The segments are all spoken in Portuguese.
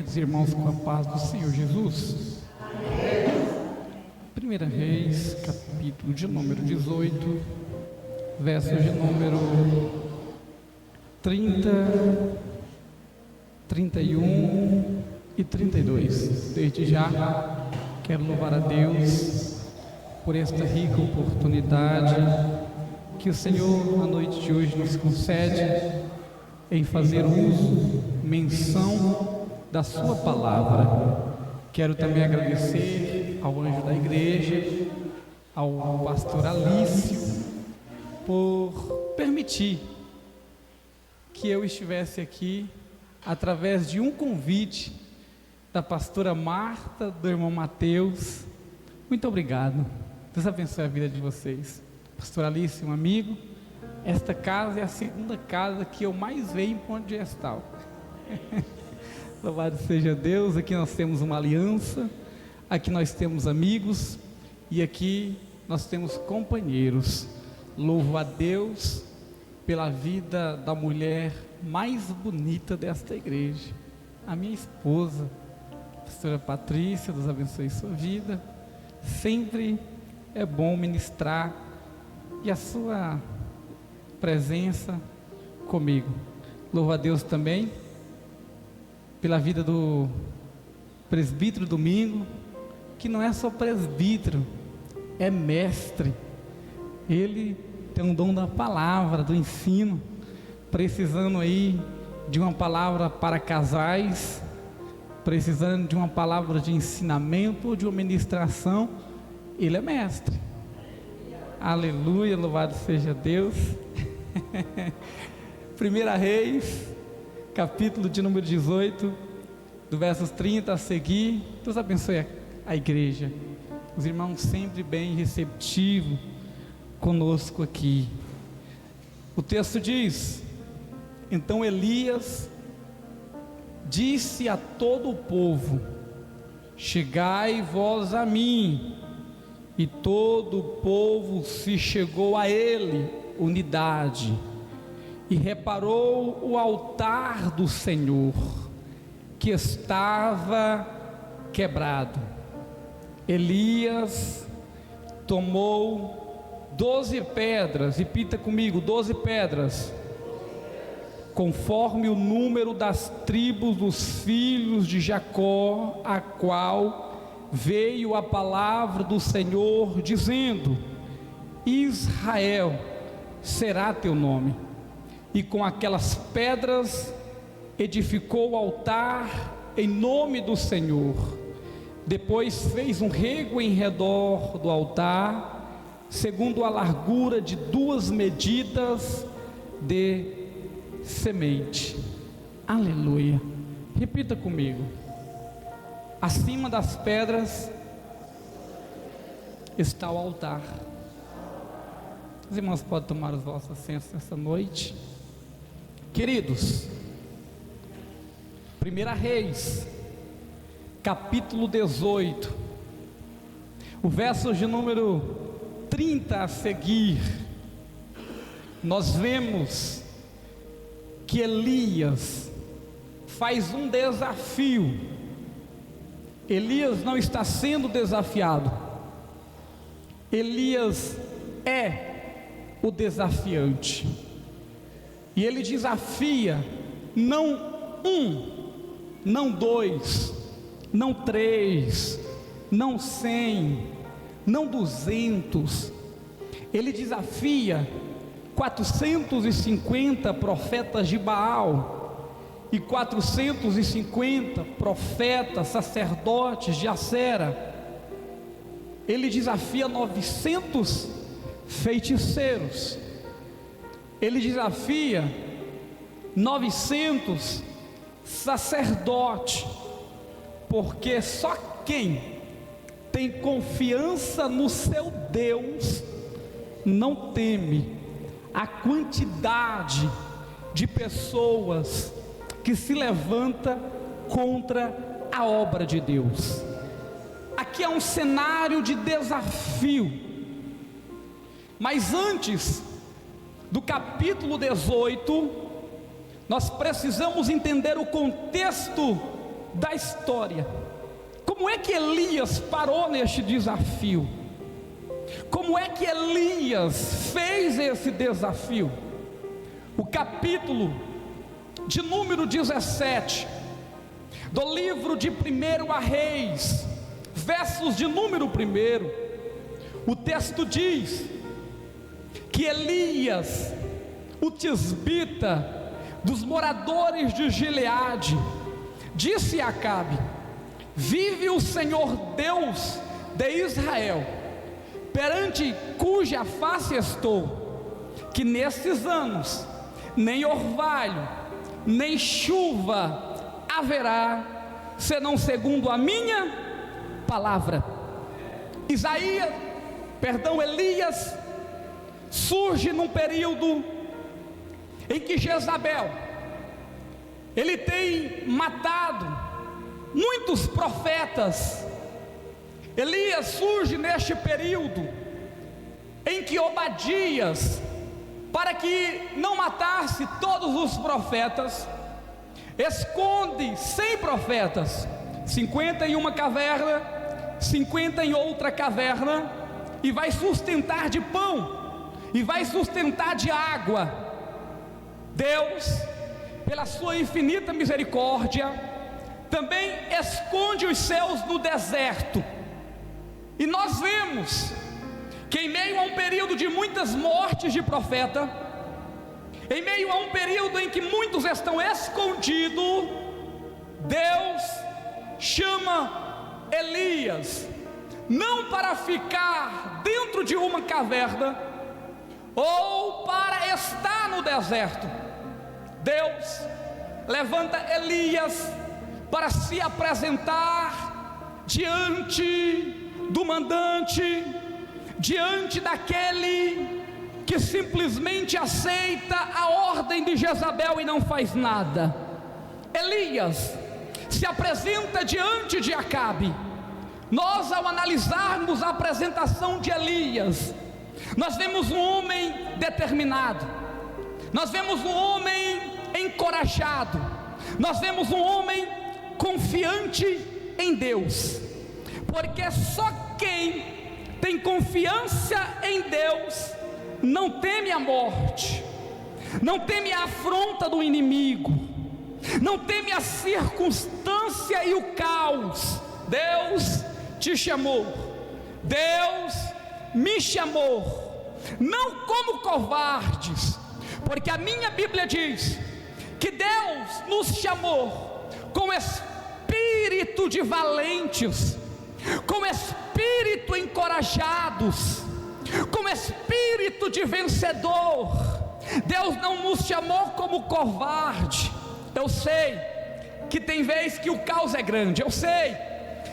Queridos irmãos, com a paz do Senhor Jesus. 1 Reis, capítulo de número 18, versos de número 30, 31 e 32. Desde já, quero louvar a Deus por esta rica oportunidade que o Senhor, na noite de hoje, nos concede em fazer uso, menção da sua palavra. Quero também agradecer ao anjo da igreja, ao pastor Alício, por permitir que eu estivesse aqui através de um convite da pastora Marta, do irmão Mateus. Muito obrigado. Deus abençoe a vida de vocês. Pastor Alício, um amigo. Esta casa é a segunda casa que eu mais vejo em Ponte Gestal. Louvado seja Deus. Aqui nós temos uma aliança, aqui nós temos amigos e aqui nós temos companheiros. Louvo a Deus pela vida da mulher mais bonita desta igreja, a minha esposa, a pastora Patrícia. Deus abençoe sua vida. Sempre é bom ministrar e a sua presença comigo. Louvo a Deus também pela vida do presbítero Domingo, que não é só presbítero, é mestre. Ele tem um dom da palavra, do ensino. Precisando aí de uma palavra para casais, precisando de uma palavra de ensinamento ou de uma ministração, ele é mestre. Aleluia, louvado seja Deus. 1 Reis, capítulo de número 18, do versos 30 a seguir. Deus abençoe a igreja, os irmãos sempre bem receptivos conosco aqui. O texto diz: então Elias disse a todo o povo: chegai vós a mim. E todo o povo se chegou a ele, unidade, e reparou o altar do Senhor, que estava quebrado. Elias tomou 12 pedras, repita comigo, 12 pedras, conforme o número das tribos dos filhos de Jacó, a qual veio a palavra do Senhor, dizendo: Israel será teu nome. E com aquelas pedras edificou o altar em nome do Senhor. Depois fez um rego em redor do altar, segundo a largura de 2 medidas de semente. Aleluia. Repita comigo: acima das pedras está o altar. Os irmãos podem tomar os vossos assentos nessa noite. Queridos, 1 Reis, capítulo 18, o verso de número 30 a seguir, nós vemos que Elias faz um desafio. Elias não está sendo desafiado, Elias é o desafiante. E ele desafia não 1, não 2, não 3, não 100, não 200. Ele desafia 450 profetas de Baal e 450 profetas, sacerdotes de Acera. Ele desafia 900 feiticeiros. Ele desafia 900 sacerdotes, porque só quem tem confiança no seu Deus não teme a quantidade de pessoas que se levanta contra a obra de Deus. Aqui é um cenário de desafio, mas antes do capítulo 18, nós precisamos entender o contexto da história. Como é que Elias parou neste desafio? Como é que Elias fez esse desafio? O capítulo de número 17 do livro de 1 a Reis, versos de número 1, o texto diz que Elias, o tisbita, dos moradores de Gileade, disse a Acabe: vive o Senhor Deus de Israel, perante cuja face estou, que nesses anos nem orvalho, nem chuva haverá, senão segundo a minha palavra. Elias surge num período em que Jezabel, ele tem matado muitos profetas. Elias surge neste período em que Obadias, para que não matasse todos os profetas, esconde 100 profetas, 50 em uma caverna, 50 em outra caverna, e vai sustentar de pão, e vai sustentar de água. Deus, pela sua infinita misericórdia, também esconde os seus no deserto. E nós vemos que em meio a um período de muitas mortes de profeta, em meio a um período em que muitos estão escondidos, Deus chama Elias, não para ficar dentro de uma caverna, ou para estar no deserto. Deus levanta Elias para se apresentar diante do mandante, diante daquele que simplesmente aceita a ordem de Jezabel e não faz nada. Elias se apresenta diante de Acabe. Nós, ao analisarmos a apresentação de Elias, nós vemos um homem determinado, nós vemos um homem encorajado, nós vemos um homem confiante em Deus, porque só quem tem confiança em Deus não teme a morte, não teme a afronta do inimigo, não teme a circunstância e o caos. Deus te chamou, Deus me chamou, não como covardes, porque a minha Bíblia diz que Deus nos chamou com espírito de valentes, com espírito encorajados, com espírito de vencedor. Deus não nos chamou como covarde. Eu sei que tem vez que o caos é grande, eu sei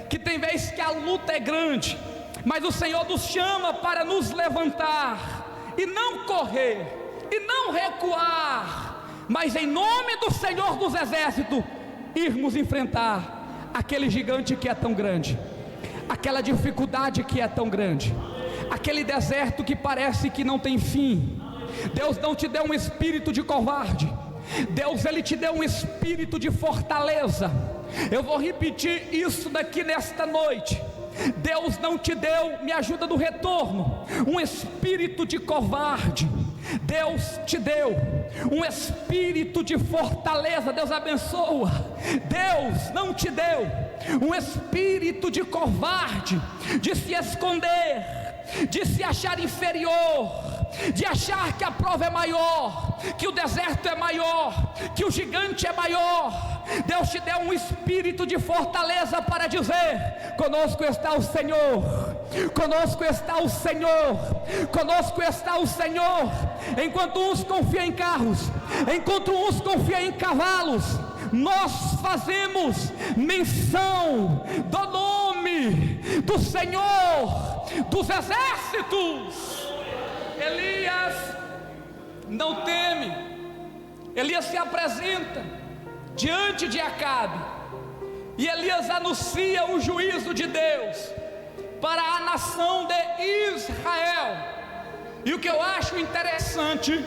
que tem vez que a luta é grande, mas o Senhor nos chama para nos levantar e não correr e não recuar, mas em nome do Senhor dos Exércitos irmos enfrentar aquele gigante que é tão grande, aquela dificuldade que é tão grande, aquele deserto que parece que não tem fim. Deus não te deu um espírito de covarde, Deus, Ele te deu um espírito de fortaleza. Eu vou repetir isso daqui nesta noite. Deus não te deu, me ajuda no retorno, um espírito de covarde. Deus te deu um espírito de fortaleza. Deus abençoa. Deus não te deu um espírito de covarde, de se esconder, de se achar inferior, de achar que a prova é maior, que o deserto é maior, que o gigante é maior. Deus te deu um espírito de fortaleza para dizer: conosco está o Senhor, conosco está o Senhor, conosco está o Senhor. Enquanto uns confiam em carros, enquanto uns confiam em cavalos, nós fazemos menção do nome do Senhor dos Exércitos. Elias não teme. Elias se apresenta diante de Acabe, e Elias anuncia o juízo de Deus para a nação de Israel. E o que eu acho interessante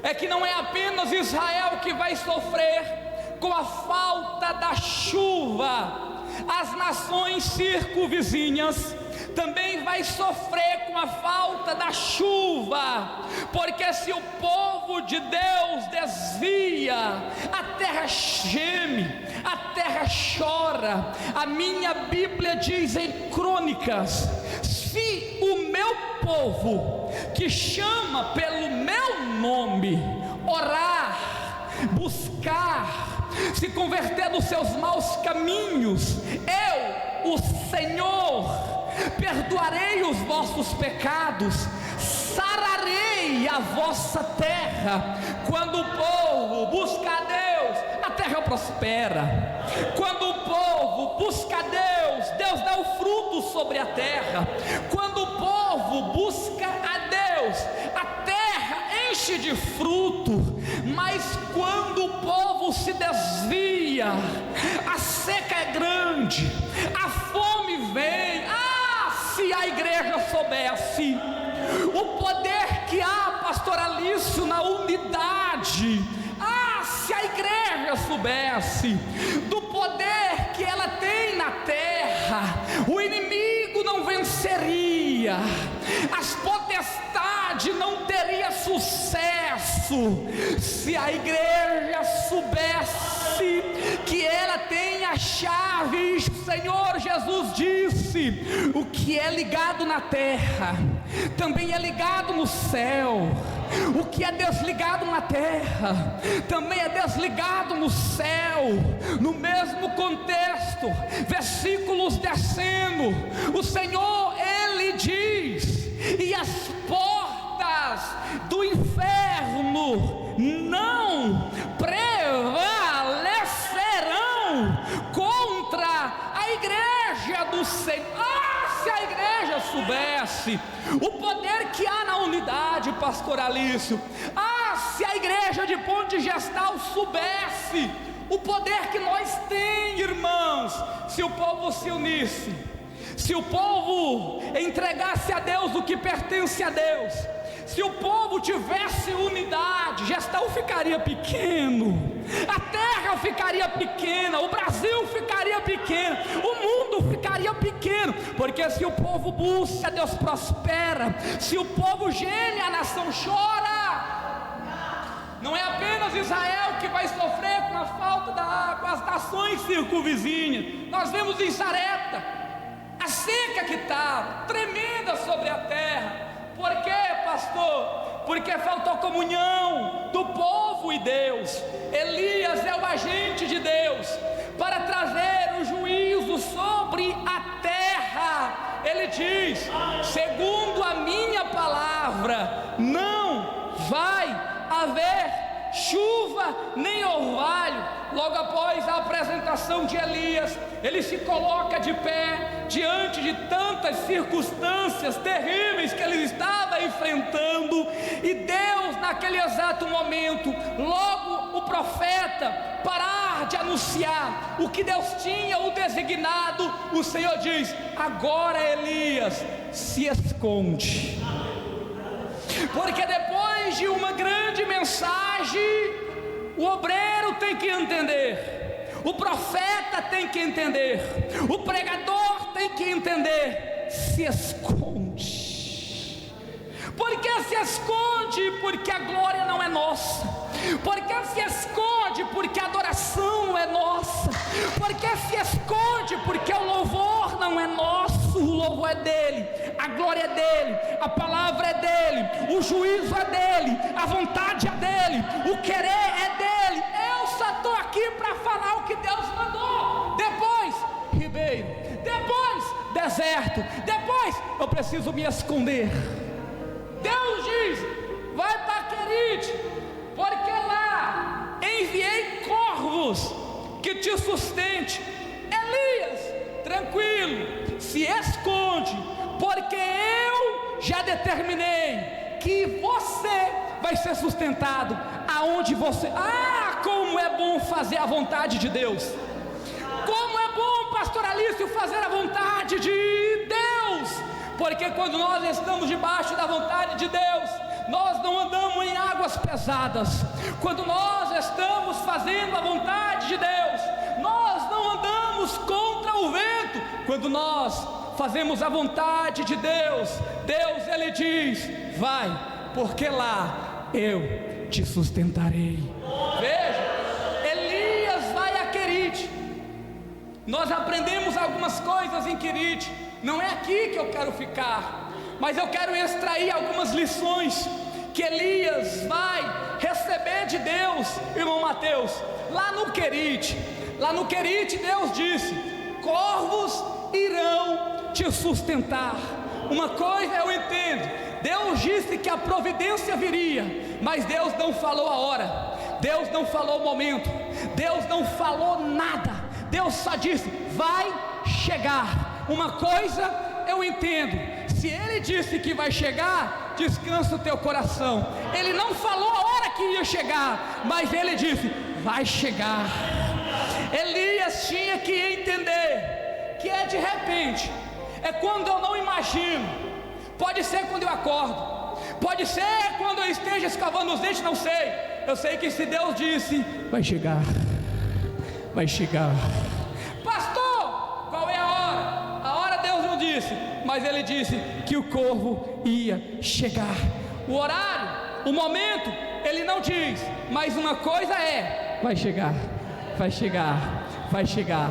é que não é apenas Israel que vai sofrer, com a falta da chuva. As nações circunvizinhas também vai sofrer com a falta da chuva, porque se o povo de Deus desvia, a terra geme, a terra chora. A minha Bíblia diz em Crônicas: se o meu povo, que chama pelo meu nome, orar, buscar, se converter dos seus maus caminhos, eu, o Senhor, perdoarei os vossos pecados, sararei a vossa terra. Quando o povo busca a Deus, a terra prospera. Quando o povo busca a Deus, Deus dá o fruto sobre a terra. Quando o povo busca a Deus, a terra enche de fruto. Mas quando o povo se desvia, a seca é grande, a fome vem. Se a igreja soubesse o poder que há, pastor Alício, na unidade, se a igreja soubesse do poder que ela tem na terra, o inimigo não venceria, as potestades não teriam sucesso. Se a igreja soubesse que ela tem a chave, o Senhor Jesus disse: o que é ligado na terra também é ligado no céu. O que é desligado na terra também é desligado no céu. No mesmo contexto, versículos descendo, o Senhor, Ele diz: e as portas do inferno não prevalecerão contra a igreja do Senhor. Se a igreja soubesse o poder que há na unidade, pastor Alício, se a igreja de Ponte Gestal soubesse o poder que nós temos, irmãos, se o povo se unisse, se o povo entregasse a Deus o que pertence a Deus, se o povo tivesse unidade, Gestal ficaria pequeno, a terra ficaria pequena, o Brasil ficaria pequeno, o mundo ficaria pequeno, porque se o povo busca, Deus prospera. Se o povo geme, a nação chora. Não é apenas Israel que vai sofrer com a falta da água, as nações circunvizinhas. Nós vemos em Sarepta a seca que está tremenda sobre a terra. Por quê, pastor? Porque faltou comunhão do povo e Deus. Elias é o agente de Deus para trazer o juízo sobre a terra. Ele diz: segundo a minha palavra, não vai haver chuva nem orvalho. Logo após a apresentação de Elias, ele se coloca de pé diante de tantas circunstâncias terríveis que ele estava enfrentando, e Deus, naquele exato momento, logo o profeta parar de anunciar o que Deus tinha o designado, o Senhor diz: agora Elias, se esconde, porque depois de uma grande mensagem, o obreiro tem que entender, o profeta tem que entender, o pregador tem que entender: se esconde. Por que se esconde? Porque a glória não é nossa. Por que se esconde? Porque a adoração não é nossa. Por que se esconde? Porque o louvor não é nosso. O louvor é dele, a glória é dele, a palavra é dele, o juízo é dele, a vontade é dele, o querer é dele. Eu só estou aqui para falar o que Deus mandou. Depois, ribeiro, depois, deserto, depois eu preciso me esconder. Deus diz: vai para Querite, porque lá enviei corvos que te sustente. Elias, tranquilo, se esconde, porque eu já determinei que você vai ser sustentado aonde você... como é bom fazer a vontade de Deus. Como é bom, pastor Alício, fazer a vontade de Deus. Porque quando nós estamos debaixo da vontade de Deus, nós não andamos em águas pesadas. Quando nós estamos fazendo a vontade de Deus, nós não andamos contra o vento. Quando nós fazemos a vontade de Deus, Deus ele diz: vai, porque lá eu te sustentarei. Veja, Elias vai a Querite. Nós aprendemos algumas coisas em Querite. Não é aqui que eu quero ficar, mas eu quero extrair algumas lições que Elias vai receber de Deus, irmão Mateus. Lá no Querite, Deus disse: corvos irão te sustentar. Uma coisa eu entendo, Deus disse que a providência viria, mas Deus não falou a hora, Deus não falou o momento, Deus não falou nada. Deus só disse: vai chegar. Uma coisa eu entendo, se Ele disse que vai chegar, descansa o teu coração. Ele não falou a hora que ia chegar, mas Ele disse: vai chegar. Elias tinha que entender que é de repente, é quando eu não imagino. Pode ser quando eu acordo, pode ser quando eu esteja escovando os dentes, não sei. Eu sei que se Deus disse: vai chegar, vai chegar. Pastor, qual é a hora? A hora Deus não disse, mas Ele disse que o corvo ia chegar. O horário, o momento, Ele não diz, mas uma coisa é: vai chegar, vai chegar, vai chegar,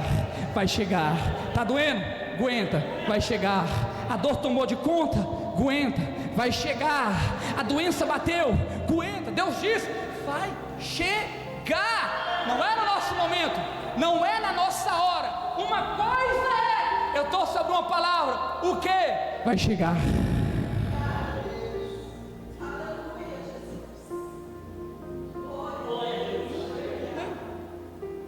vai chegar. Está doendo? Aguenta, vai chegar. A dor tomou de conta? Aguenta, vai chegar. A doença bateu? Aguenta. Deus disse: vai chegar. Não é no nosso momento, não é na nossa hora. Uma coisa é, eu estou sobre uma palavra, o que? Vai chegar.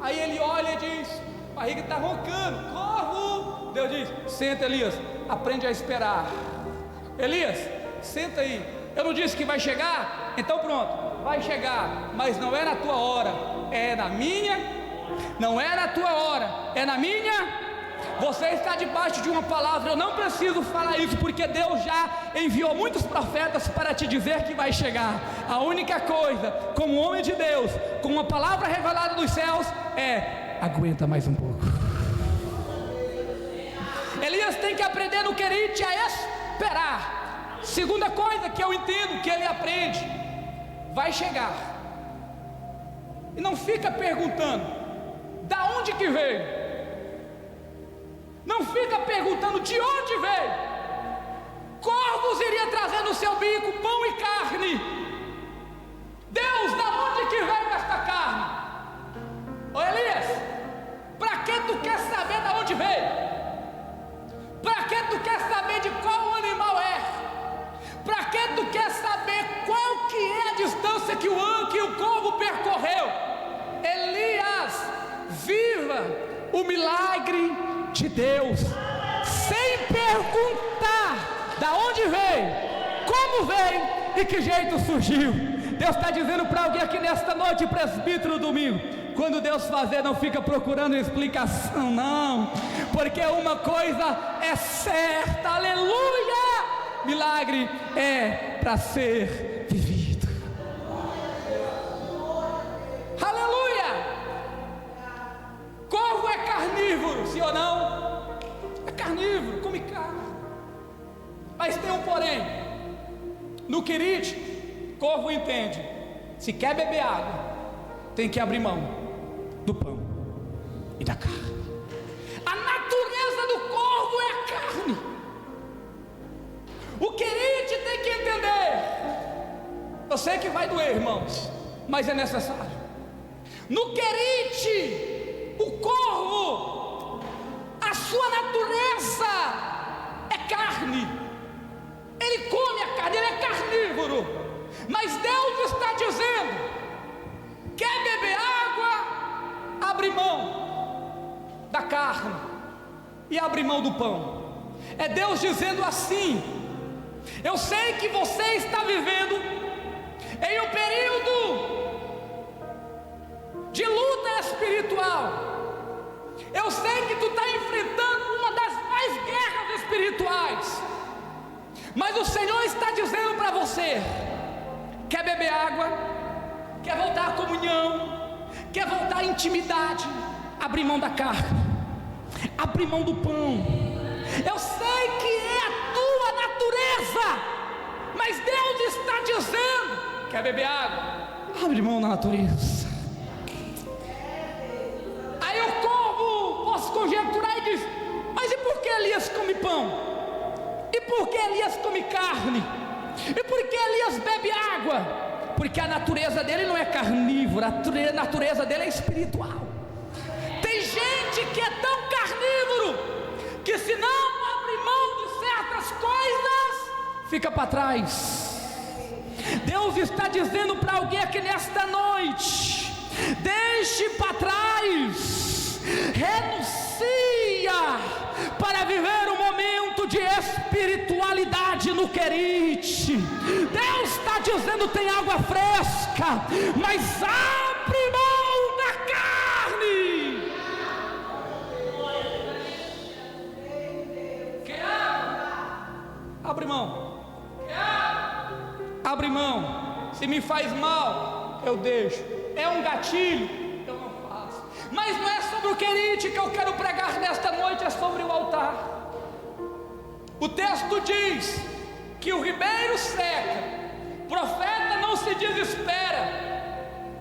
Aí ele olha e diz: a barriga está roncando, corvo. Deus diz: senta, Elias, aprende a esperar. Elias, senta aí. Eu não disse que vai chegar? Então pronto, vai chegar, mas não é na tua hora, é na minha. Não é na tua hora, é na minha. Você está debaixo de uma palavra. Eu não preciso falar isso, porque Deus já enviou muitos profetas para te dizer que vai chegar. A única coisa, como homem de Deus, com uma palavra revelada dos céus, é: aguenta mais um pouco. Elias tem que aprender no Querite a esperar. Segunda coisa que eu entendo que ele aprende: vai chegar. E não fica perguntando da onde que veio. Não fica perguntando de onde veio. Corvos iria trazer no seu bico pão e carne. Deus, da onde que veio esta carne? Ô Elias, para que tu quer saber da onde veio? Para que tu quer saber de qual animal é? Para que tu quer saber qual que é a distância que o corvo percorreu? Elias, viva o milagre de Deus, sem perguntar da onde veio, como veio e que jeito surgiu. Deus está dizendo para alguém aqui nesta noite, presbítero domingo: quando Deus fazer, não fica procurando explicação, não, porque uma coisa é certa, aleluia, milagre é para ser vivido. Aleluia. Corvo é carnívoro, sim ou não? É carnívoro, come carne. Mas tem um porém. No Querite, corvo entende: se quer beber água, tem que abrir mão do pão e da carne. A natureza do corvo é a carne. O Querite tem que entender. Eu sei que vai doer, irmãos, mas é necessário. No Querite, o corvo, a sua natureza é carne. Ele come a carne, ele é carnívoro. Mas Deus está dizendo: quer beber água, abre mão da carne e abre mão do pão. É Deus dizendo assim: eu sei que você está vivendo em um período de luta espiritual. Eu sei que tu está enfrentando uma das mais guerras espirituais, mas o Senhor está dizendo para você: quer beber água, quer voltar à comunhão, quer voltar à intimidade, abre mão da carne, abre mão do pão. Eu sei que é a tua natureza, mas Deus está dizendo: quer beber água? Abre mão da natureza. Aí eu posso conjecturar e diz: mas e por que Elias come pão? E por que Elias come carne? E por que Elias bebe água? Porque a natureza dele não é carnívora, a natureza dele é espiritual. Tem gente que é tão carnívoro que se não abre mão de certas coisas, fica para trás. Deus está dizendo para alguém aqui nesta noite: deixe para trás, renuncia para viver um momento de espiritualidade no Querite. Deus está dizendo: tem água fresca, mas abre mão da carne. Quer água? Abre mão. Quer água? Abre mão. Se me faz mal, eu deixo. É um gatilho, eu não faço. Mas não é sobre o Querite que eu quero pregar nesta noite, é sobre o altar. O texto diz que o ribeiro seca, o profeta não se desespera,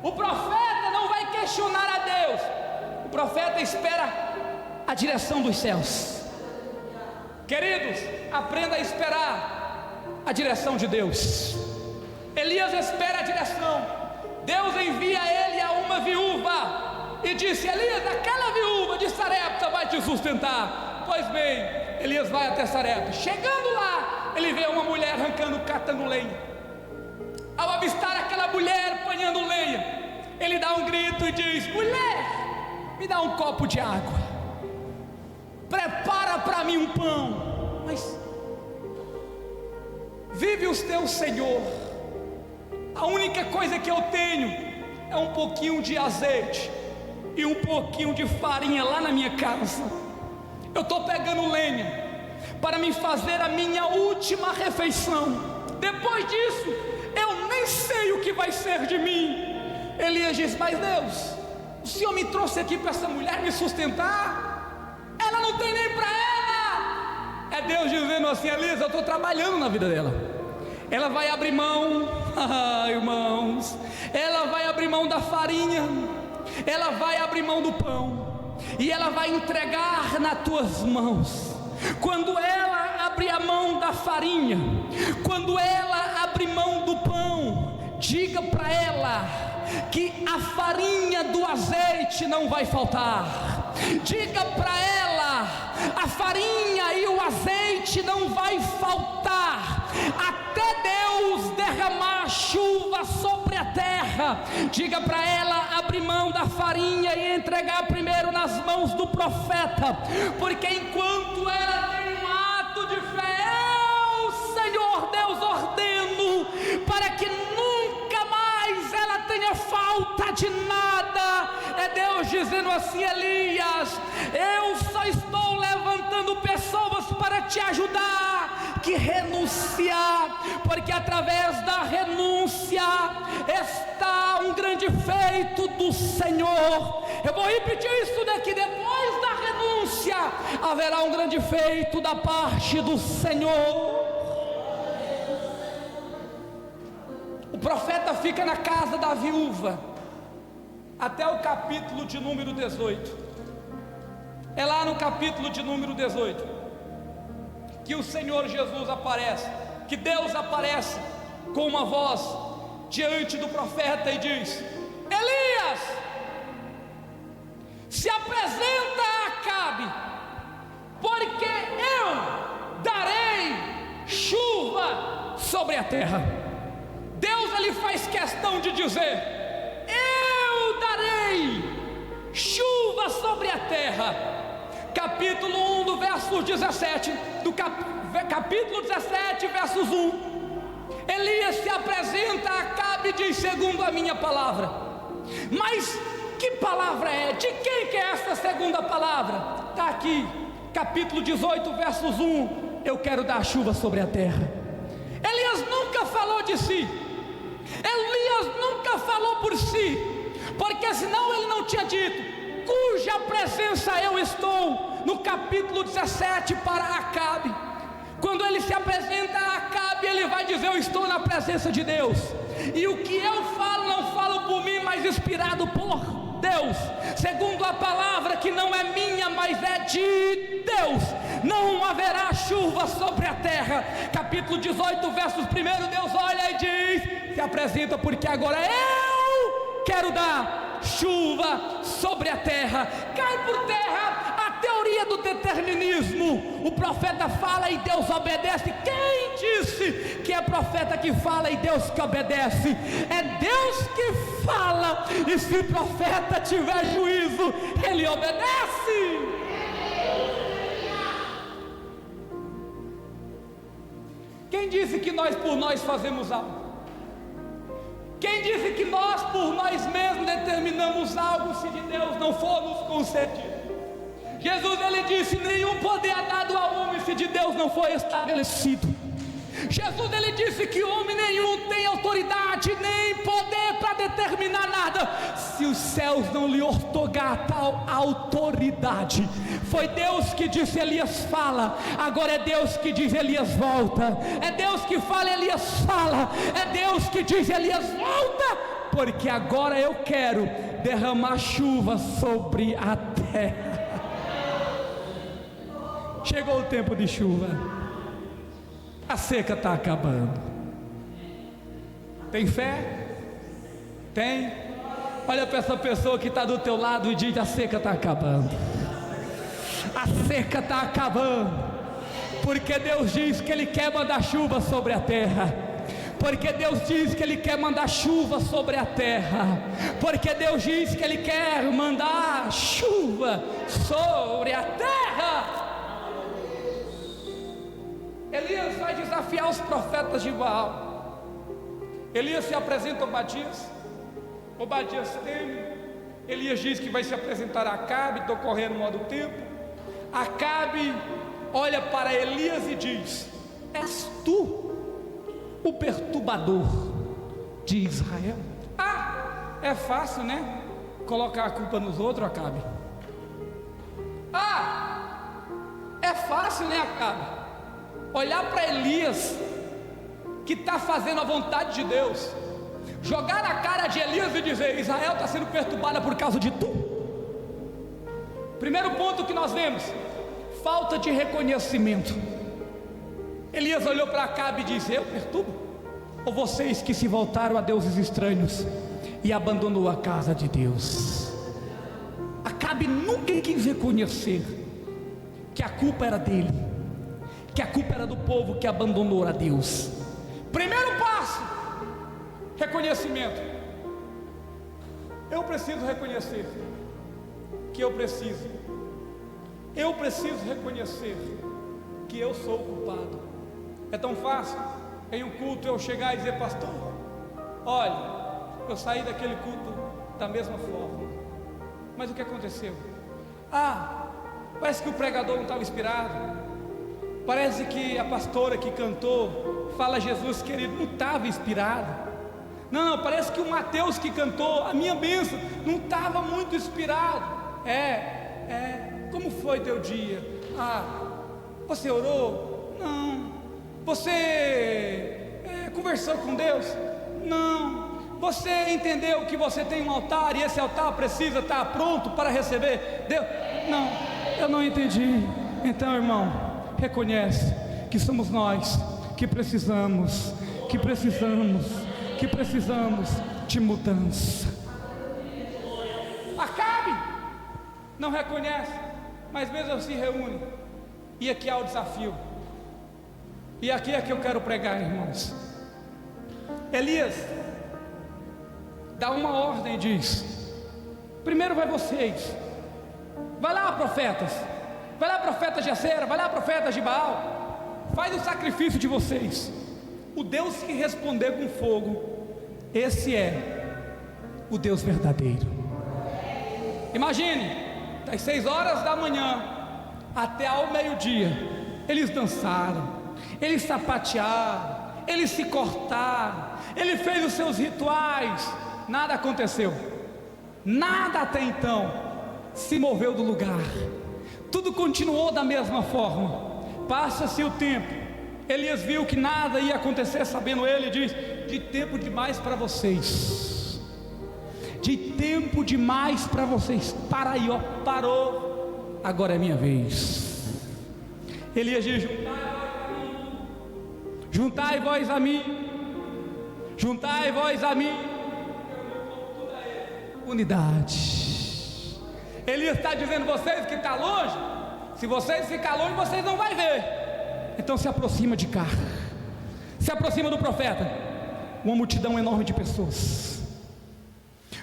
o profeta não vai questionar a Deus, o profeta espera a direção dos céus. Queridos, aprenda a esperar a direção de Deus. Elias espera a direção. Deus envia ele a uma viúva e disse: Elias, aquela viúva de Sarepta vai te sustentar. Pois bem, Elias vai até Sarepta. Chegando lá, ele vê uma mulher arrancando, catando lenha. Ao avistar aquela mulher apanhando lenha, ele dá um grito e diz: mulher, me dá um copo de água, prepara para mim um pão, mas vive o teu Senhor. A única coisa que eu tenho é um pouquinho de azeite e um pouquinho de farinha lá na minha casa. Eu estou pegando lenha para me fazer a minha última refeição. Depois disso, eu nem sei o que vai ser de mim. Elias diz: mas Deus, o Senhor me trouxe aqui para essa mulher me sustentar, ela não tem nem para ela. É Deus dizendo assim: Elias, eu estou trabalhando na vida dela. Ela vai abrir mão, irmãos, ela vai abrir mão da farinha, ela vai abrir mão do pão, e ela vai entregar nas tuas mãos. Quando ela abrir a mão da farinha, quando ela abrir mão do pão, diga para ela que a farinha do azeite não vai faltar. Diga para ela: a farinha e o azeite não vai faltar até Deus derramar chuva sobre a terra. Diga para ela abrir mão da farinha e entregar primeiro nas mãos do profeta, porque enquanto ela tem um ato de fé, eu, Senhor Deus, ordeno para que nunca mais ela tenha falta de nada. É Deus dizendo assim: Elias, eu só estou levantando pessoas para te ajudar, que renunciar, porque através da renúncia está um grande feito do Senhor. Eu vou repetir isso daqui: depois da renúncia haverá um grande feito da parte do Senhor. O profeta fica na casa da viúva até o capítulo de número 18. É lá no capítulo de número 18 que o Senhor Jesus aparece, que Deus aparece com uma voz diante do profeta e diz: Elias, se apresenta a Acabe, porque eu darei chuva sobre a terra. Deus, ele faz questão de dizer: eu darei chuva sobre a terra. Capítulo 1 do verso 17, capítulo 17, versos 1. Elias se apresenta a Acabe e diz: segundo a minha palavra. Mas que palavra é? De quem que é essa segunda palavra? Está aqui, capítulo 18, versos 1. Eu quero dar chuva sobre a terra. Elias nunca falou de si. Elias nunca falou por si, porque senão ele não tinha dito: cuja presença eu estou, no capítulo 17 para Acabe. Quando ele se apresenta a Acabe, ele vai dizer: eu estou na presença de Deus, e o que eu falo, não falo por mim, mas inspirado por Deus, segundo a palavra que não é minha, mas é de Deus. Não haverá chuva sobre a terra. Capítulo 18, versos 1, Deus olha e diz, se apresenta: porque agora eu quero dar chuva sobre a terra. Cai por terra a teoria do determinismo. O profeta fala e Deus obedece. Quem disse que é profeta que fala e Deus que obedece? É Deus que fala, e se o profeta tiver juízo, ele obedece. Quem disse que nós por nós fazemos algo? Quem disse que nós por nós mesmos determinamos algo se de Deus não for nos concedido? Jesus, ele disse: nenhum poder é dado ao homem se de Deus não for estabelecido. Jesus, ele disse que homem nenhum tem autoridade nem poder para determinar nada se os céus não lhe outorgar tal autoridade. Foi Deus que disse: Elias fala. Agora é Deus que diz: Elias volta. É Deus que fala, Elias fala. É Deus que diz: Elias volta, porque agora eu quero derramar chuva sobre a terra. Chegou o tempo de chuva. A seca está acabando. Tem fé? Tem? Olha para essa pessoa que está do teu lado e diz: a seca está acabando. A seca está acabando, porque Deus diz que Ele quer mandar chuva sobre a terra. Porque Deus diz que Ele quer mandar chuva sobre a terra. Porque Deus diz que Ele quer mandar chuva sobre a terra. Elias vai desafiar os profetas de Baal. Elias se apresenta a Obadias. Obadias teme. Elias diz que vai se apresentar a Acabe. Estou correndo mal do tempo. Acabe olha para Elias e diz: és tu o perturbador de Israel? Ah, é fácil, né? Colocar a culpa nos outros, Acabe. Ah, é fácil, né, Acabe? Olhar para Elias, que está fazendo a vontade de Deus, jogar na cara de Elias e dizer: Israel está sendo perturbada por causa de tu. Primeiro ponto que nós vemos: falta de reconhecimento. Elias olhou para Acabe e disse: eu perturbo? Ou vocês que se voltaram a deuses estranhos e abandonou a casa de Deus? Acabe nunca quis reconhecer que a culpa era dele, que a culpa era do povo que abandonou a Deus. Primeiro passo: reconhecimento. Eu preciso reconhecer que eu preciso reconhecer que eu sou o culpado. É tão fácil em um culto eu chegar e dizer: pastor, olha, eu saí daquele culto da mesma forma, mas o que aconteceu? Ah, parece que o pregador não estava inspirado. Parece que a pastora que cantou Fala Jesus Querido não estava inspirada. Não, parece que o Mateus que cantou A Minha Bênção não estava muito inspirado. Como foi teu dia? Ah, você orou? Não. Você conversou com Deus? Não. Você entendeu que você tem um altar e esse altar precisa estar pronto para receber Deus? Não, eu não entendi. Então, irmão, reconhece que somos nós que precisamos de mudança. Acabe não reconhece, mas mesmo assim reúne. E aqui há o desafio. E aqui é que eu quero pregar, irmãos. Elias dá uma ordem e diz: primeiro vai vocês. Vai lá, profetas. Vai lá, profetas de Acera. Vai lá, profetas de Baal. Faz o sacrifício de vocês. O Deus que responder com fogo, esse é o Deus verdadeiro. Imagine, das 6 horas da manhã até ao meio-dia, eles dançaram, eles sapatearam, eles se cortaram, ele fez os seus rituais, nada aconteceu, nada até então se moveu do lugar, tudo continuou da mesma forma. Passa-se o tempo, Elias viu que nada ia acontecer, sabendo ele, diz: de tempo demais para vocês, de tempo demais para vocês, para aí, ó, parou, agora é minha vez. Elias diz: juntai vós a mim, juntai vós a mim, unidade. Elias está dizendo: vocês que estão longe, se vocês ficarem longe, vocês não vão ver, então se aproxima de cá, se aproxima do profeta, uma multidão enorme de pessoas.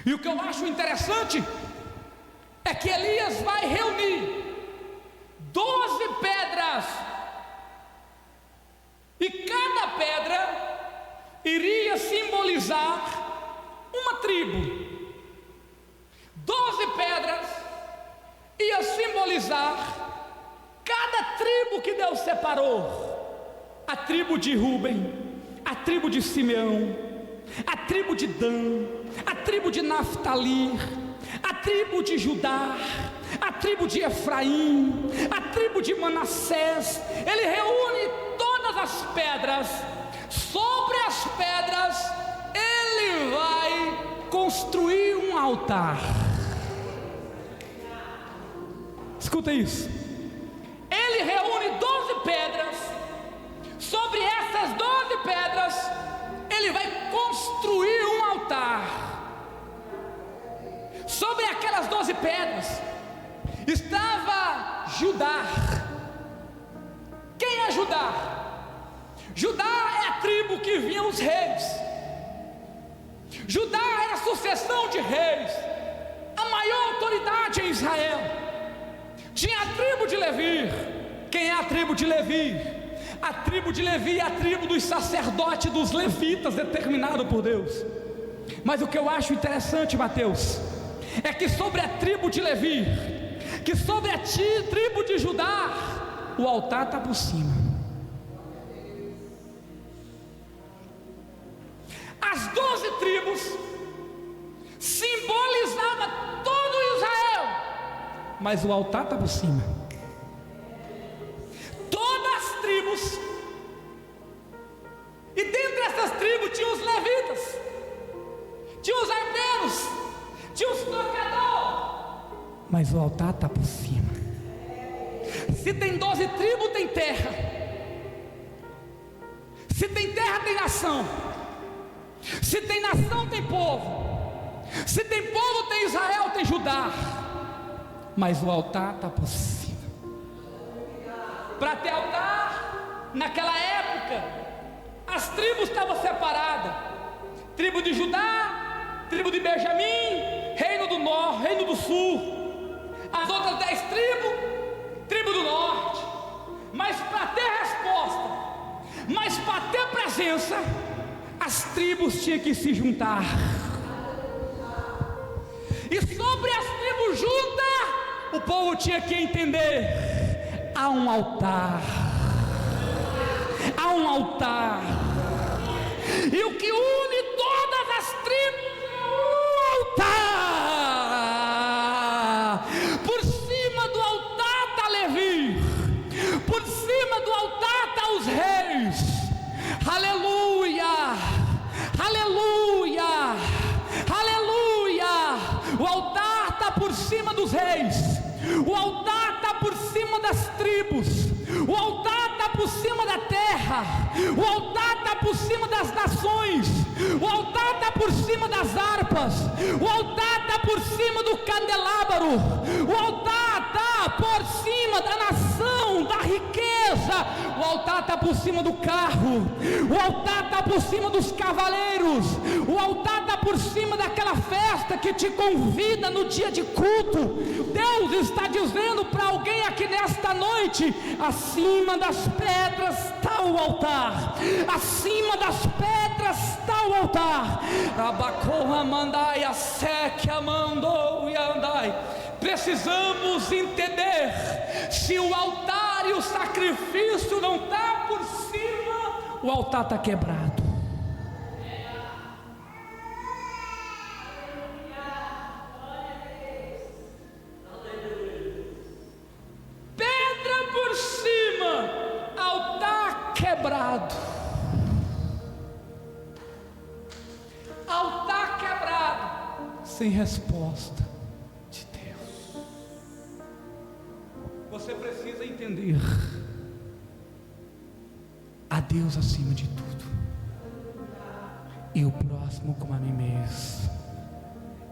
E o que eu acho interessante é que Elias vai reunir 12 pedras, e cada pedra iria simbolizar uma tribo. 12 pedras ia simbolizar cada tribo que Deus separou: a tribo de Ruben, a tribo de Simeão, a tribo de Dan, a tribo de Naftali, a tribo de Judá, a tribo de Efraim, a tribo de Manassés. Ele reúne todas as pedras. Sobre as pedras ele vai construir um altar. Escuta isso. Ele reúne 12 pedras. Sobre essas 12 pedras ele vai construir um altar. Sobre aquelas 12 pedras estava Judá. Quem é Judá? Judá é a tribo que vinham os reis. Judá é a sucessão de reis, a maior autoridade em Israel. Tinha a tribo de Levi. Quem é a tribo de Levi? A tribo de Levi é a tribo dos sacerdotes, dos levitas, determinado por Deus. Mas o que eu acho interessante, Mateus, é que sobre a tribo de Levi, que sobre a tribo de Judá, o altar está por cima. As 12 tribos simbolizavam todo Israel, mas o altar está por cima. Todas as tribos, e dentre essas tribos tinha os levitas, tinha os arpeiros, tinha os tocadores, mas o altar está por cima. Se tem 12 tribos, tem terra. Se tem terra, tem nação. Se tem nação, tem povo. Se tem povo, tem Israel, tem Judá. Mas o altar está por cima. Para ter altar, naquela época, as tribos estavam separadas: tribo de Judá, tribo de Benjamim, reino do norte, reino do sul. As outras 10 tribos, tribo do norte. Mas para ter resposta, mas para ter presença, as tribos tinham que se juntar. E sobre as tribos juntas, o povo tinha que entender: há um altar. Há um altar. E o que une todas as tribos é um altar. Por cima do altar está Levi. Por cima do altar estão os reis. Aleluia. Aleluia, aleluia. O altar está por cima dos reis, o altar está por cima das tribos, o altar está por cima da terra, o altar está por cima das nações, o altar está por cima das harpas, o altar está por cima do candelabro, o altar está por cima da nação, da riqueza, o altar está por cima do carro, o altar está por cima dos cavaleiros, o altar está por cima daquela festa que te convida no dia de culto. Deus está dizendo para alguém aqui nesta noite: acima das pedras está o altar, acima das pedras está o altar. Precisamos entender: se o altar e o sacrifício não está por cima, o altar está quebrado. sem resposta de Deus. Você precisa entender: a Deus acima de tudo, e o próximo como a mim mesmo.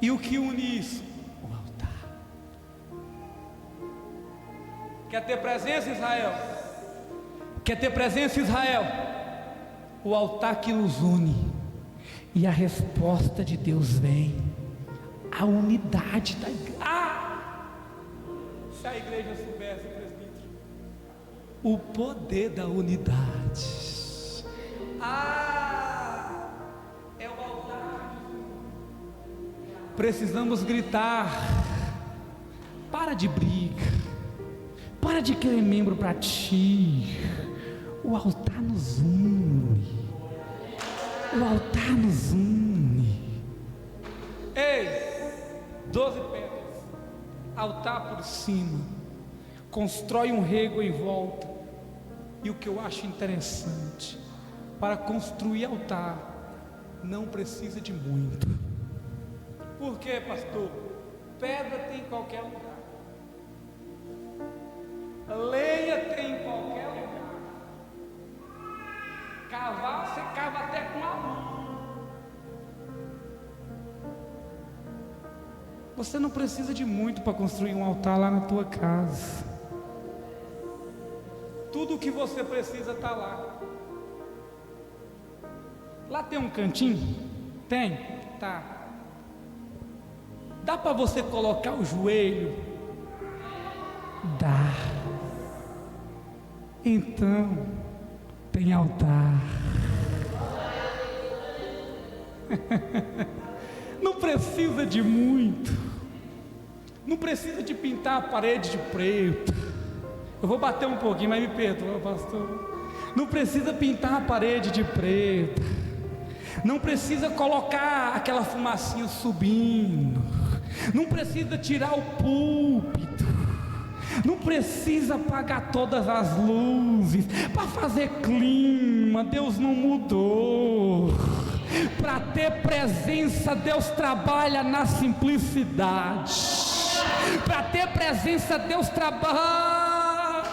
E o que une isso? O altar. Quer ter presença, Israel? Quer ter presença, Israel? O altar que nos une. E a resposta de Deus vem. A unidade da igreja. Se a igreja soubesse, presbítero, o poder da unidade. É o altar. Precisamos gritar: para de briga, para de querer membro para ti. O altar nos une. O altar nos une. Ei, 12 pedras, altar por cima, constrói um rego em volta. E o que eu acho interessante, para construir altar não precisa de muito. Por quê, pastor? Pedra tem em qualquer lugar, lenha tem em qualquer lugar, cavar, você cava até com a mão. Você não precisa de muito para construir um altar lá na tua casa. Tudo o que você precisa está lá. Lá tem um cantinho? Tem? Tá. Dá para você colocar o joelho? Dá. Então, tem altar. Não precisa de muito. Não precisa de pintar a parede de preto. Eu vou bater um pouquinho, mas me perdoa, pastor. Não precisa pintar a parede de preto. Não precisa colocar aquela fumacinha subindo. Não precisa tirar o púlpito. Não precisa apagar todas as luzes para fazer clima. Deus não mudou. Para ter presença, Deus trabalha na simplicidade. Para ter presença, Deus trabalha.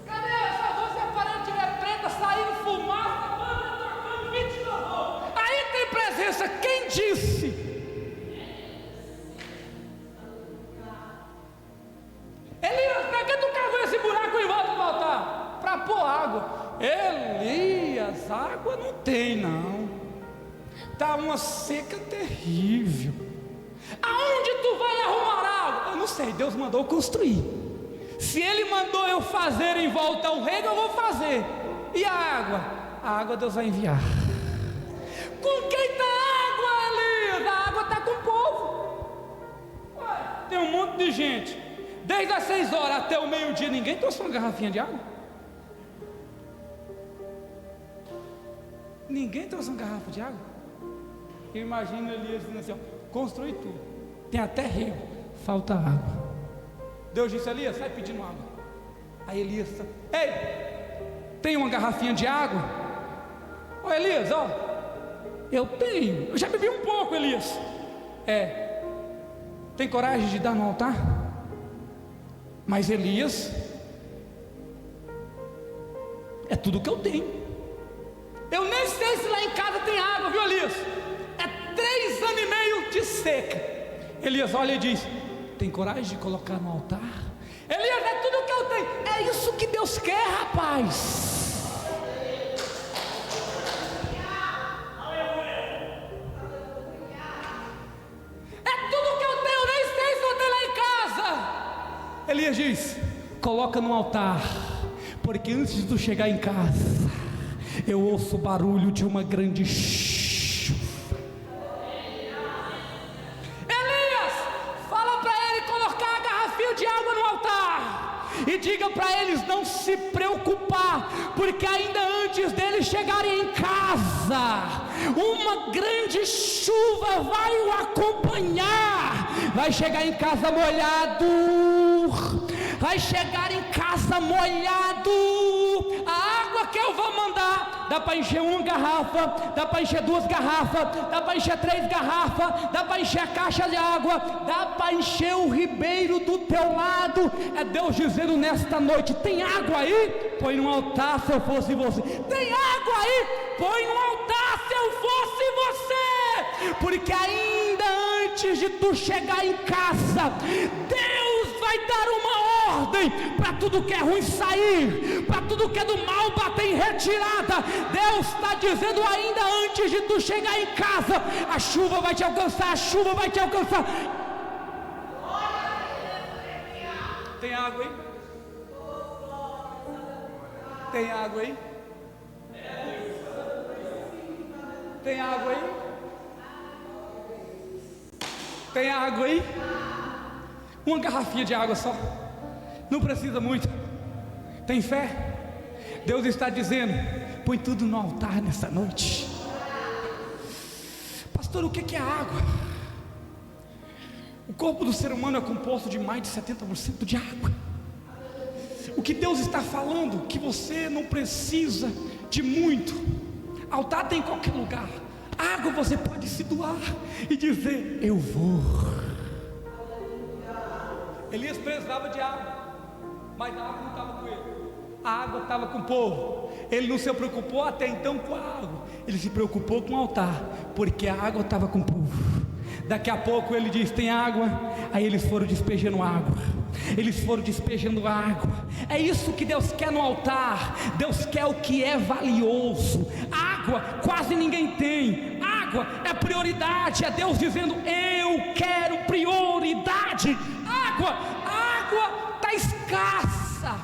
Cadê essa voz? Se a parede tiver preta, saindo fumaça, banda tocando 20 louvor, aí tem presença. Quem disse? Elias, para que tu cavou esse buraco em volta do altar? Para pôr água. Elias, água não tem não. Está uma seca terrível. Aonde tu vai arrumar água? Eu não sei, Deus mandou construir. Se Ele mandou eu fazer em volta ao rego, eu vou fazer. E a água? A água Deus vai enviar. Com quem está a água, Elias? A água está com o povo. Ué, tem um monte de gente. Desde as 6 horas até o meio-dia, ninguém trouxe uma garrafinha de água? Ninguém trouxe uma garrafa de água? Eu imagino Elias dizendo assim: ó, construi tudo, tem até rego, falta água. Deus disse: Elias, sai pedindo água. Aí Elias: ei, tem uma garrafinha de água? Ô Elias, ó, eu tenho, eu já bebi um pouco, Elias. Tem coragem de dar no altar? Mas Elias, é tudo que eu tenho. Eu nem sei se lá em casa tem água, viu, Elias? É 3 anos e meio de seca. Elias olha e diz: tem coragem de colocar no altar? Elias, é tudo que eu tenho. É isso que Deus quer, rapaz. É tudo que eu tenho, eu nem sei se eu tenho lá em casa. Elias diz: coloca no altar, porque antes de tu chegar em casa, eu ouço o barulho de uma grande chuva. Elias, fala para ele colocar a garrafinha de água no altar. E diga para eles não se preocupar, porque ainda antes deles chegarem em casa, uma grande chuva vai o acompanhar. Vai chegar em casa molhado. Vai chegar em casa molhado. A água que eu vou mandar dá para encher uma garrafa, dá para encher 2 garrafas, dá para encher 3 garrafas, dá para encher a caixa de água, dá para encher o ribeiro do teu lado. É Deus dizendo nesta noite: tem água aí? Põe no altar se eu fosse você. Tem água aí? Põe no altar se eu fosse você. Porque ainda antes de tu chegar em casa, Deus vai dar uma ordem para tudo que é ruim sair, para tudo que é do mal bater em retirada. Deus está dizendo ainda antes de tu chegar em casa: a chuva vai te alcançar, a chuva vai te alcançar. Tem água aí? Tem água aí? Tem água aí? Tem água aí? Uma garrafinha de água só, não precisa muito. Tem fé? Deus está dizendo: põe tudo no altar nessa noite. Pastor, o que é água? O corpo do ser humano é composto de mais de 70% de água. O que Deus está falando, que você não precisa de muito. Altar tem em qualquer lugar. Água você pode se doar e dizer: eu vou. Elias precisava de água, mas a água não estava com ele, a água estava com o povo. Ele não se preocupou até então com a água, ele se preocupou com o altar, porque a água estava com o povo. Daqui a pouco ele diz: tem água. Aí eles foram despejando água, eles foram despejando água. É isso que Deus quer no altar. Deus quer o que é valioso. Água quase ninguém tem. Água é prioridade. É Deus dizendo: eu quero prioridade. Água está escassa.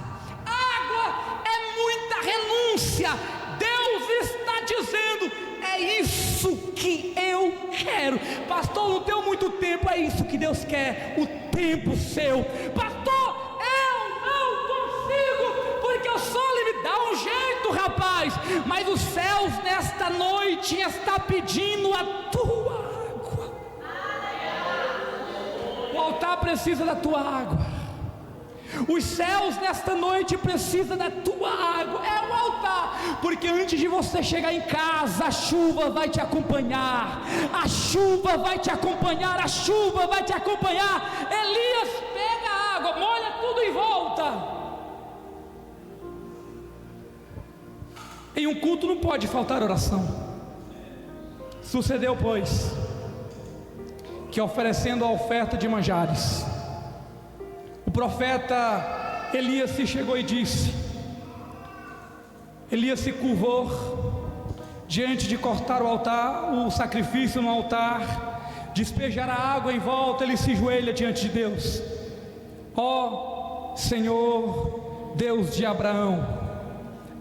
Água é muita renúncia. Deus está dizendo: é isso que eu quero. Pastor, não tenho muito tempo. É isso que Deus quer, o tempo seu. Pastor, eu não consigo, porque eu só me dá um jeito, rapaz. Mas os céus nesta noite está pedindo a tua água. O altar precisa da tua água. Os céus nesta noite precisam da tua água. É o altar. Porque antes de você chegar em casa, a chuva vai te acompanhar. A chuva vai te acompanhar. A chuva vai te acompanhar. Elias pega a água, molha tudo e volta. Em um culto não pode faltar oração. Sucedeu, pois, que oferecendo a oferta de manjares, o profeta Elias se chegou e disse: Elias se curvou diante de cortar o altar, o sacrifício no altar, despejar a água em volta. Ele se ajoelha diante de Deus: ó Senhor, Deus de Abraão,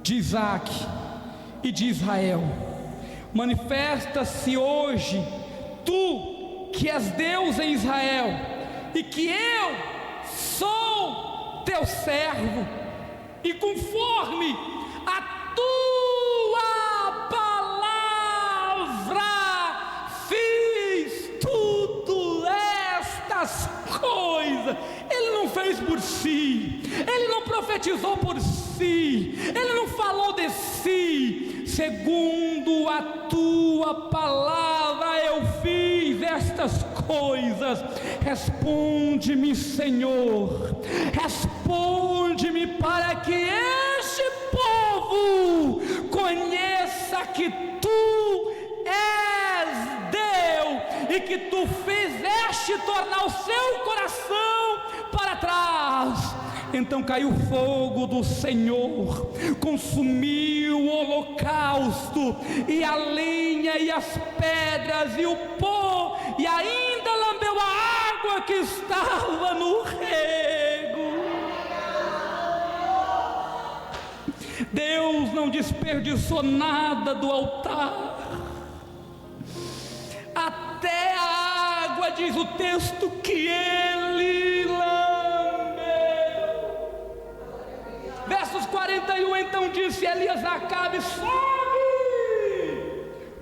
de Isaque e de Israel, manifesta-se hoje tu que és Deus em Israel, e que eu sou teu servo, e conforme a tua palavra fiz tudo estas coisas. Ele não fez por si, ele não profetizou por si, ele não falou de si. Segundo a tua palavra eu fiz estas coisas. Responde-me, Senhor, responde-me, para que este povo conheça que tu és Deus, e que tu fizeste tornar o seu coração para trás. Então caiu o fogo do Senhor, consumiu o holocausto, e a lenha, e as pedras, e o pó, e ainda lambeu a água que estava no rego. Deus não desperdiçou nada do altar. Até a água, diz o texto, que ele lambeu. Versos 41, então disse Elias a Acabe: sobe,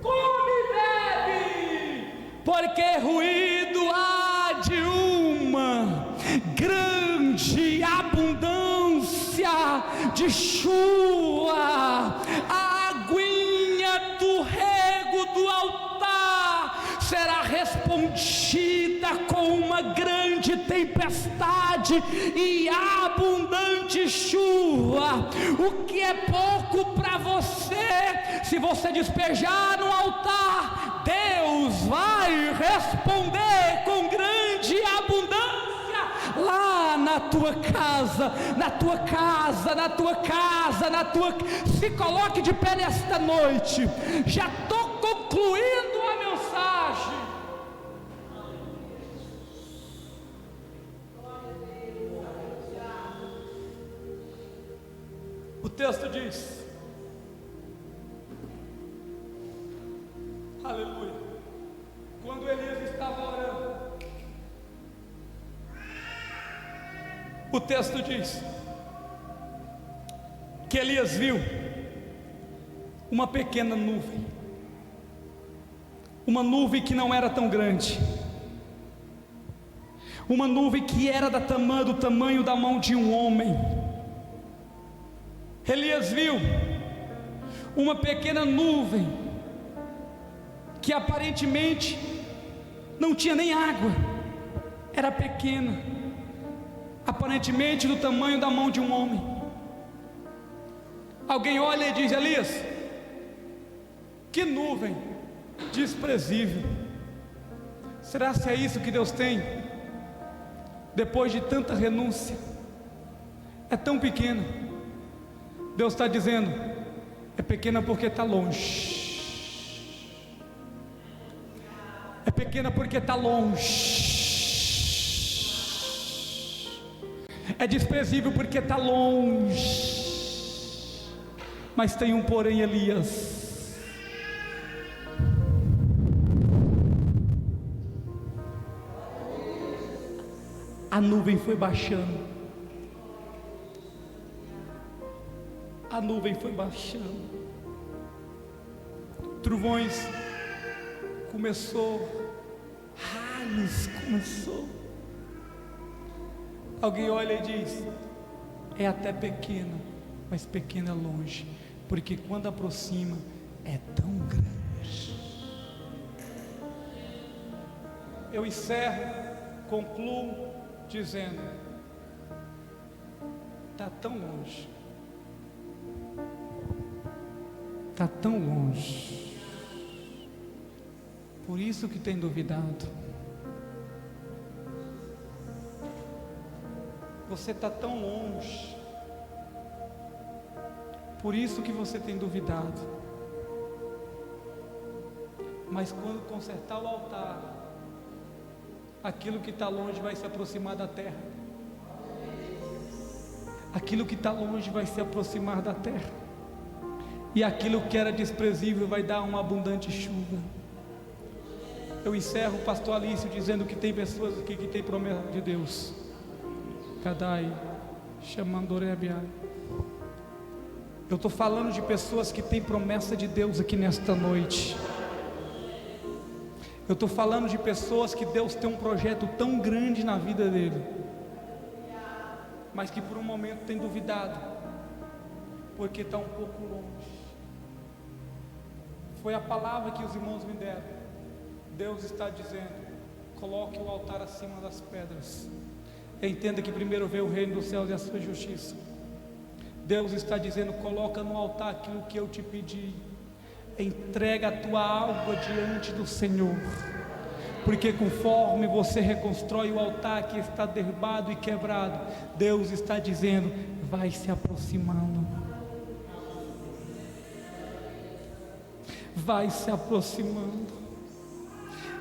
come e bebe, porque ruído há de uma grande abundância de chuva. A aguinha respondida com uma grande tempestade e abundante chuva. O que é pouco para você, se você despejar no altar, Deus vai responder com grande abundância. Lá na tua casa, se coloque de pé nesta noite. Já estou concluindo a mensagem. O texto diz, aleluia, quando Elias estava orando, o texto diz que Elias viu uma pequena nuvem, uma nuvem que não era tão grande, uma nuvem que era do tamanho da mão de um homem. Elias viu uma pequena nuvem que aparentemente não tinha nem água, era pequena, aparentemente do tamanho da mão de um homem. Alguém olha e diz: Elias, que nuvem desprezível. Será que é isso que Deus tem? Depois de tanta renúncia, é tão pequena. Deus está dizendo: é pequena porque está longe. É pequena porque está longe. É desprezível porque está longe. Mas tem um porém, Elias. A nuvem foi baixando. A nuvem foi baixando. Trovões começou. Raios começou. Alguém olha e diz: é até pequena, mas pequena longe, porque quando aproxima é tão grande. Eu encerro, concluo dizendo: está tão longe, está tão longe, por isso que tem duvidado. Você está tão longe, por isso que você tem duvidado. Mas quando consertar o altar, aquilo que está longe vai se aproximar da terra. Aquilo que está longe vai se aproximar da terra. E aquilo que era desprezível vai dar uma abundante chuva. Eu encerro, pastor Alício, dizendo que tem pessoas aqui que tem promessa de Deus. Kadai, Shamandorebiai. Eu estou falando de pessoas que têm promessa de Deus aqui nesta noite. Eu estou falando de pessoas que Deus tem um projeto tão grande na vida dele, mas que por um momento tem duvidado, porque está um pouco longe. Foi a palavra que os irmãos me deram. Deus está dizendo: coloque o altar acima das pedras. Entenda que primeiro veio o reino dos céus e a sua justiça. Deus está dizendo: coloca no altar aquilo que eu te pedi. Entrega a tua alma diante do Senhor, porque conforme você reconstrói o altar que está derrubado e quebrado, Deus está dizendo: vai se aproximando, vai se aproximando,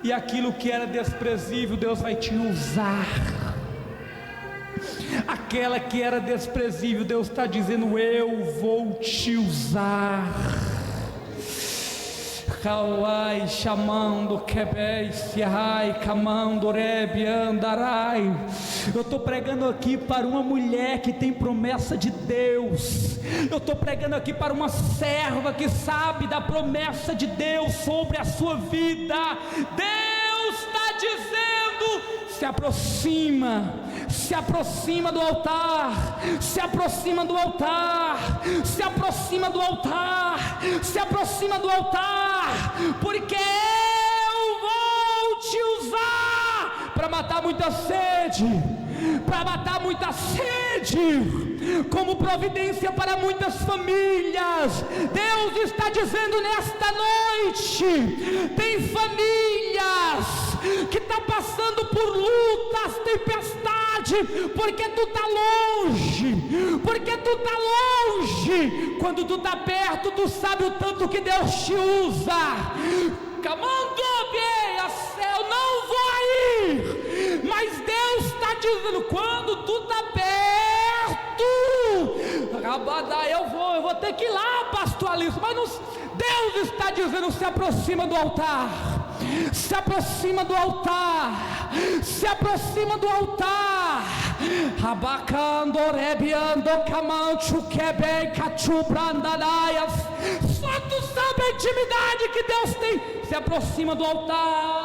e aquilo que era desprezível, Deus vai te usar. Aquela que era desprezível, Deus está dizendo: eu vou te usar. Kawai chamando quebei siai camando rebi andarai. Eu estou pregando aqui para uma mulher que tem promessa de Deus. Eu estou pregando aqui para uma serva que sabe da promessa de Deus sobre a sua vida. Deus está dizendo: se aproxima, se aproxima do altar, se aproxima do altar, se aproxima do altar, se aproxima do altar, porque eu vou te usar. matar muita sede, para matar muita sede, como providência para muitas famílias. Deus está dizendo nesta noite: tem famílias que estão passando por lutas, tempestade, porque tu está longe, porque tu está longe. Quando tu está perto, tu sabe o tanto que Deus te usa. Eu não vou ir, mas Deus está dizendo: quando tu está perto, eu vou ter que ir lá, pastor Alice, mas Deus está dizendo: se aproxima do altar, se aproxima do altar, se aproxima do altar. Só tu sabe a intimidade que Deus tem. Se aproxima do altar.